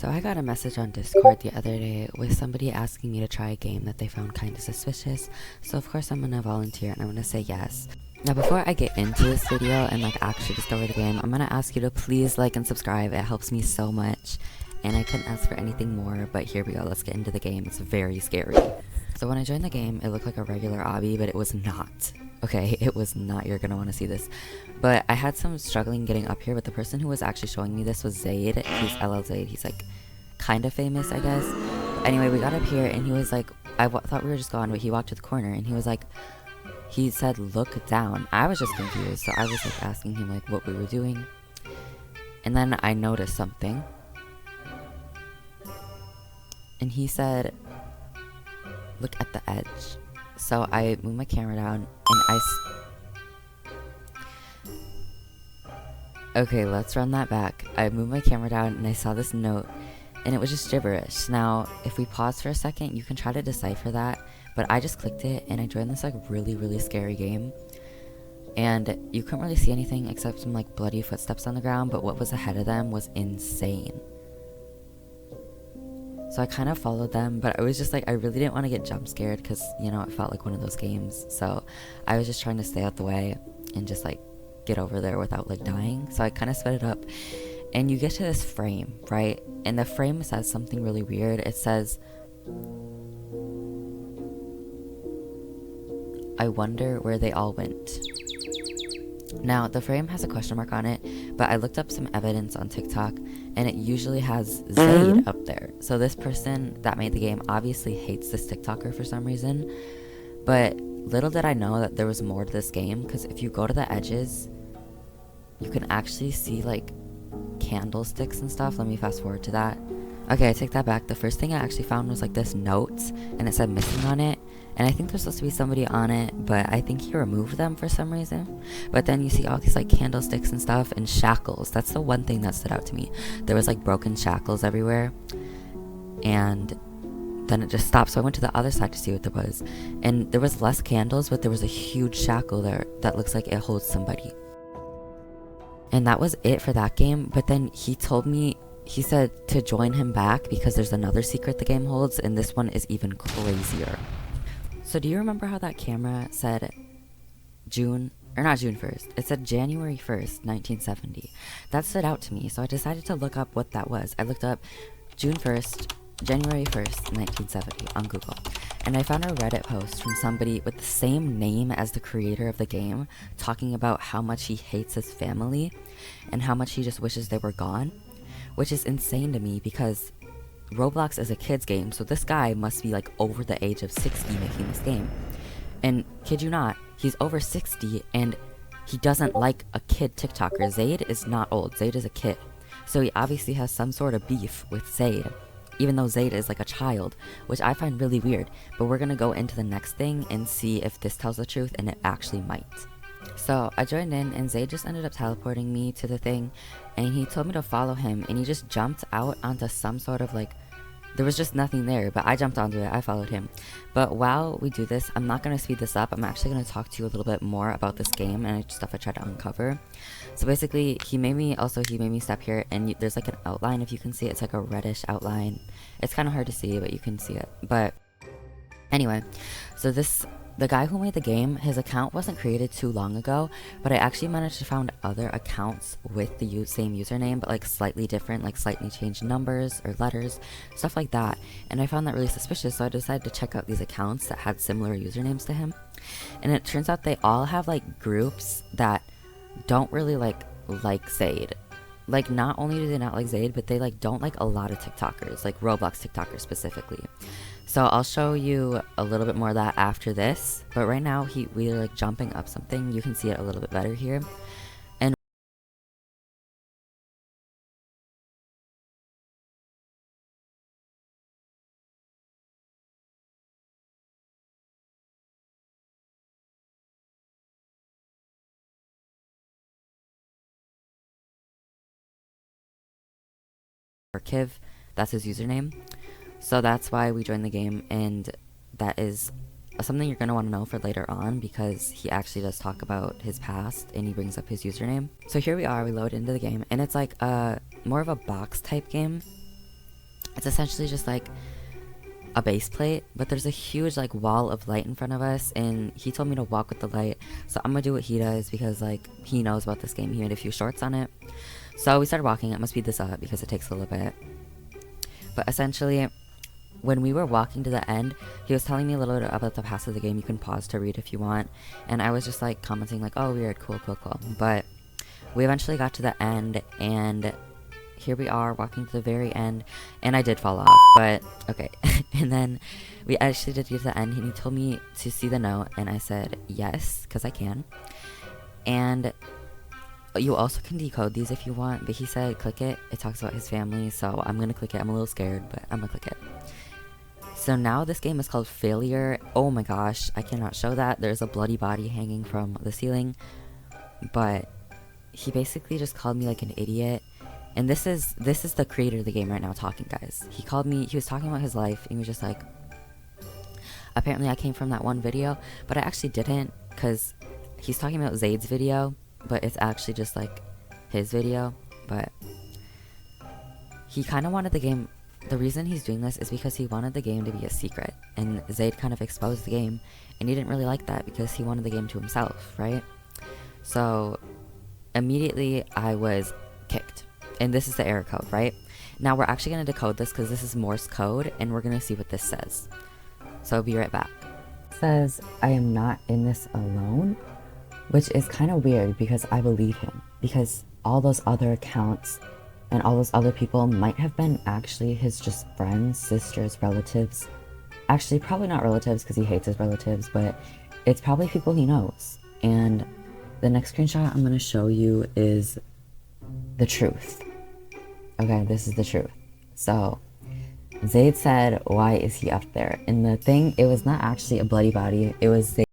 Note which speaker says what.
Speaker 1: So I got a message on Discord the other day with somebody asking me to try a game that they found kind of suspicious. So of course I'm gonna volunteer and I'm gonna say yes. Now before I get into this video and actually discover the game, I'm gonna ask you to please like and subscribe. It helps me so much. And I couldn't ask for anything more, but here we go. Let's get into the game. It's very scary. So when I joined the game, it looked like a regular obby, but it was not. Okay, it was not. You're gonna want to see this. But I had some struggling getting up here, but the person who was actually showing me this was Zaid. He's LL Zaid. He's like kind of famous, I guess. Anyway, we got up here and he was like, thought we were just going, but he walked to the corner and he was like, he said, look down. I was just confused, so I was like asking him like what we were doing. And then I noticed something. And he said, look at the edge. So I moved my camera down and okay, let's run that back. I moved my camera down and I saw this note and it was just gibberish. Now, if we pause for a second, you can try to decipher that, but I just clicked it and I joined this like really scary game. And you couldn't really see anything except some like bloody footsteps on the ground, but what was ahead of them was insane. So I kind of followed them, but I was just like, I really didn't want to get jump scared because, you know, it felt like one of those games. So I was just trying to stay out the way and just like get over there without like dying. So I kind of sped it up and you get to this frame, right? And the frame says something really weird. It says, I wonder where they all went. Now, the frame has a question mark on it, but I looked up some evidence on TikTok, and it usually has Zaid up there. So this person that made the game obviously hates this TikToker for some reason, but little did I know that there was more to this game, because if you go to the edges, you can actually see, like, candlesticks and stuff. Let me fast forward to that. Okay, I take that back. The first thing I actually found was, like, this note, and it said missing on it. And I think there's supposed to be somebody on it, but I think he removed them for some reason. But then you see all these like candlesticks and stuff and shackles. That's the one thing that stood out to me. There was like broken shackles everywhere. And then it just stopped. So I went to the other side to see what there was. And there was less candles, but there was a huge shackle there that looks like it holds somebody. And that was it for that game. But then he told me, he said to join him back because there's another secret the game holds. And this one is even crazier. So do you remember how that camera said June 1st? It said January 1st, 1970. That stood out to me, so I decided to look up what that was. I looked up June 1st, January 1st, 1970 on Google. And I found a Reddit post from somebody with the same name as the creator of the game, talking about how much he hates his family and how much he just wishes they were gone, which is insane to me because Roblox is a kid's game, so this guy must be like over the age of 60 making this game. And kid you not, he's over 60 and he doesn't like a kid TikToker. Zaid is not old, Zaid is a kid. So he obviously has some sort of beef with Zaid, even though Zaid is like a child, which I find really weird. But we're gonna go into the next thing and see if this tells the truth, and it actually might. So I joined in and Zaid just ended up teleporting me to the thing and he told me to follow him and he just jumped out onto some sort of like, there was just nothing there, but I jumped onto it, I followed him. But while we do this, I'm not going to speed this up, I'm actually going to talk to you a little bit more about this game and stuff I tried to uncover. So basically, he made me step here and there's like an outline, if you can see it, it's like a reddish outline. It's kind of hard to see, but you can see it. But anyway, so the guy who made the game, his account wasn't created too long ago, but I actually managed to find other accounts with the same username, but like slightly different, like slightly changed numbers or letters, stuff like that. And I found that really suspicious, so I decided to check out these accounts that had similar usernames to him. And it turns out they all have like groups that don't really like Zaid. Like, not only do they not like Zaid, but they like don't like a lot of TikTokers, like Roblox TikTokers specifically. So I'll show you a little bit more of that after this, but right now we're like jumping up something. You can see it a little bit better here. And Kiv, that's his username. So that's why we joined the game, and that is something you're going to want to know for later on because he actually does talk about his past and he brings up his username. So here we are, we load into the game, and it's like more of a box type game. It's essentially just like a base plate, but there's a huge like wall of light in front of us, and he told me to walk with the light, so I'm gonna do what he does because like he knows about this game. He made a few shorts on it. So we started walking. I'm gonna speed this up because it takes a little bit. But essentially, when we were walking to the end, he was telling me a little bit about the past of the game. You can pause to read if you want. And I was just like commenting like, oh, weird, cool, cool, cool. But we eventually got to the end, and here we are walking to the very end, and I did fall off, but okay. And then we actually did get to the end, and he told me to see the note, and I said yes, because I can. And you also can decode these if you want, but he said click it. It talks about his family, so I'm gonna click it. I'm a little scared, but I'm gonna click it. So now this game is called Failure. Oh my gosh, I cannot show that. There's a bloody body hanging from the ceiling, but he basically just called me like an idiot. And this is the creator of the game right now talking, guys. He was talking about his life, and he was just like, apparently I came from that one video, but I actually didn't, because he's talking about Zaid's video, but it's actually just like his video. But he kind of wanted the game, the reason he's doing this is because he wanted the game to be a secret, and Zaid kind of exposed the game, and he didn't really like that because he wanted the game to himself, right? So immediately I was kicked, and this is the error code, right? Now we're actually going to decode this because this is Morse code, and we're going to see what this says. So I'll be right back. It says, I am not in this alone, which is kind of weird because I believe him, because all those other accounts and all those other people might have been actually his just friends, sisters, relatives. Actually, probably not relatives because he hates his relatives, but it's probably people he knows. And the next screenshot I'm going to show you is the truth. Okay, this is the truth. So, Zaid said, why is he up there? And the thing, it was not actually a bloody body. It was Zaid